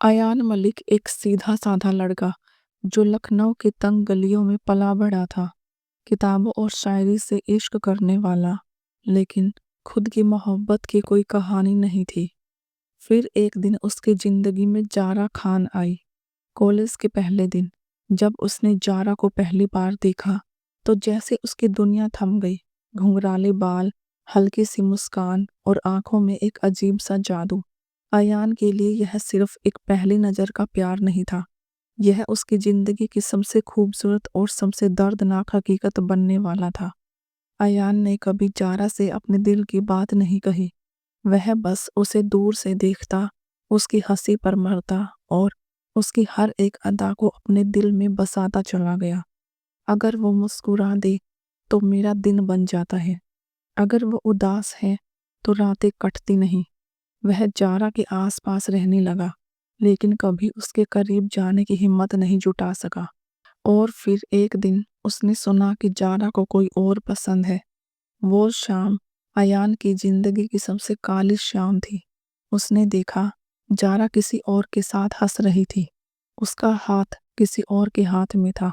अयान मलिक एक सीधा साधा लड़का जो लखनऊ की तंग गलियों में पला बढ़ा था। किताबों और शायरी से इश्क करने वाला, लेकिन खुद की मोहब्बत की कोई कहानी नहीं थी। फिर एक दिन उसकी जिंदगी में जारा खान आई। कॉलेज के पहले दिन जब उसने जारा को पहली बार देखा तो जैसे उसकी दुनिया थम गई। घुंघराले बाल, हल्की सी मुस्कान और आंखों में एक अजीब सा जादू। अयान के लिए यह सिर्फ एक पहली नज़र का प्यार नहीं था, यह उसकी जिंदगी की सबसे खूबसूरत और सबसे दर्दनाक हकीकत बनने वाला था। अयान ने कभी जारा से अपने दिल की बात नहीं कही। वह बस उसे दूर से देखता, उसकी हंसी पर मरता और उसकी हर एक अदा को अपने दिल में बसाता चला गया। अगर वो मुस्कुरा दे तो मेरा दिन बन जाता है, अगर वो उदास है तो रातें कटती नहीं। वह जारा के आसपास रहने लगा, लेकिन कभी उसके करीब जाने की हिम्मत नहीं जुटा सका। और फिर एक दिन उसने सुना कि जारा को कोई और पसंद है। वो शाम अयान की जिंदगी की सबसे काली शाम थी। उसने देखा जारा किसी और के साथ हंस रही थी। उसका हाथ किसी और के हाथ में था,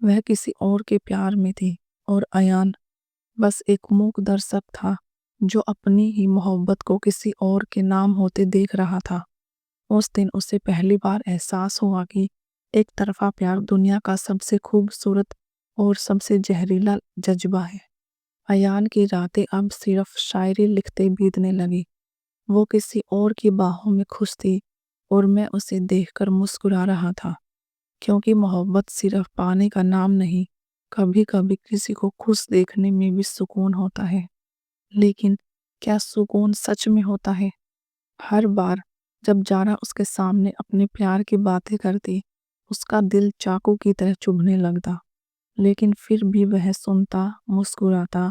वह किसी और के प्यार में थी। और अयान बस एक मूक दर्शक था जो अपनी ही मोहब्बत को किसी और के नाम होते देख रहा था। उस दिन उसे पहली बार एहसास हुआ कि एक तरफा प्यार दुनिया का सबसे खूबसूरत और सबसे जहरीला जज्बा है। अयान की रातें अब सिर्फ शायरी लिखते बीतने लगी। वो किसी और की बाहों में खुश थी और मैं उसे देखकर मुस्कुरा रहा था, क्योंकि मोहब्बत सिर्फ पाने का नाम नहीं, कभी कभी किसी को खुश देखने में भी सुकून होता है। लेकिन क्या सुकून सच में होता है? हर बार जब जारा उसके सामने अपने प्यार की बातें करती, उसका दिल चाकू की तरह चुभने लगता। लेकिन फिर भी वह सुनता, मुस्कुराता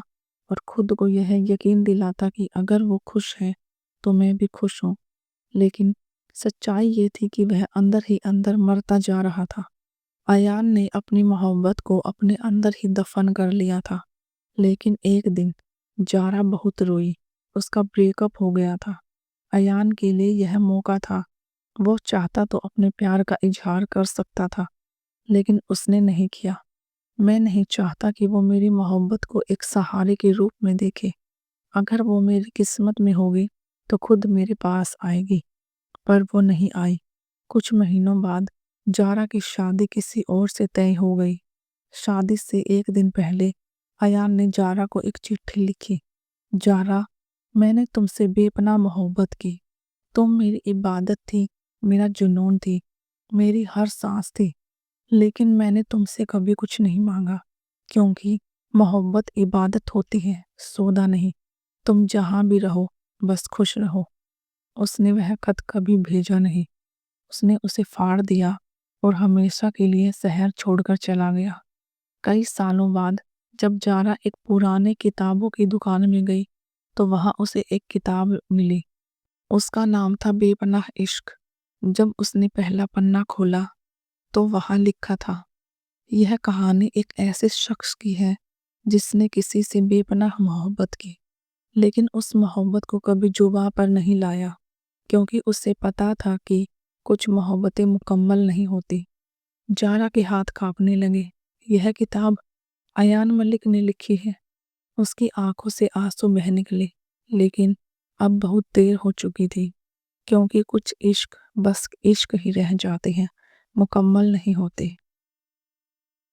और खुद को यह यकीन दिलाता कि अगर वो खुश है तो मैं भी खुश हूँ। लेकिन सच्चाई ये थी कि वह अंदर ही अंदर मरता जा रहा था। अयान ने अपनी मोहब्बत को अपने अंदर ही दफन कर लिया था। लेकिन एक दिन जारा बहुत रोई। उसका ब्रेकअप हो गया था। अयान के लिए यह मौका था। वो चाहता तो अपने प्यार का इजहार कर सकता था, लेकिन उसने नहीं किया। मैं नहीं चाहता कि वो मेरी मोहब्बत को एक सहारे के रूप में देखे। अगर वो मेरी किस्मत में होगी तो खुद मेरे पास आएगी, पर वो नहीं आई। कुछ महीनों बाद जारा की शादी किसी और से तय हो गई। शादी से एक दिन पहले अयान ने जारा को एक चिट्ठी लिखी। जारा, मैंने तुमसे बेपनाह मोहब्बत की। तुम मेरी इबादत थी, मेरा जुनून थी, मेरी हर सांस थी। लेकिन मैंने तुमसे कभी कुछ नहीं मांगा, क्योंकि मोहब्बत इबादत होती है, सौदा नहीं। तुम जहाँ भी रहो बस खुश रहो। उसने वह खत कभी भेजा नहीं। उसने उसे फाड़ दिया और हमेशा के लिए शहर छोड़कर चला गया। कई सालों बाद जब जारा एक पुराने किताबों की दुकान में गई तो वहां उसे एक किताब मिली। उसका नाम था बेपनाह इश्क। जब उसने पहला पन्ना खोला तो वहां लिखा था, यह कहानी एक ऐसे शख्स की है जिसने किसी से बेपनाह मोहब्बत की, लेकिन उस मोहब्बत को कभी जुबां पर नहीं लाया, क्योंकि उसे पता था कि कुछ मोहब्बतें मुकम्मल नहीं होती। जारा के हाथ कांपने लगे। यह किताब अयान मलिक ने लिखी है। उसकी आंखों से आंसू बह निकले, लेकिन अब बहुत देर हो चुकी थी, क्योंकि कुछ इश्क बस इश्क ही रह जाते हैं, मुकम्मल नहीं होते।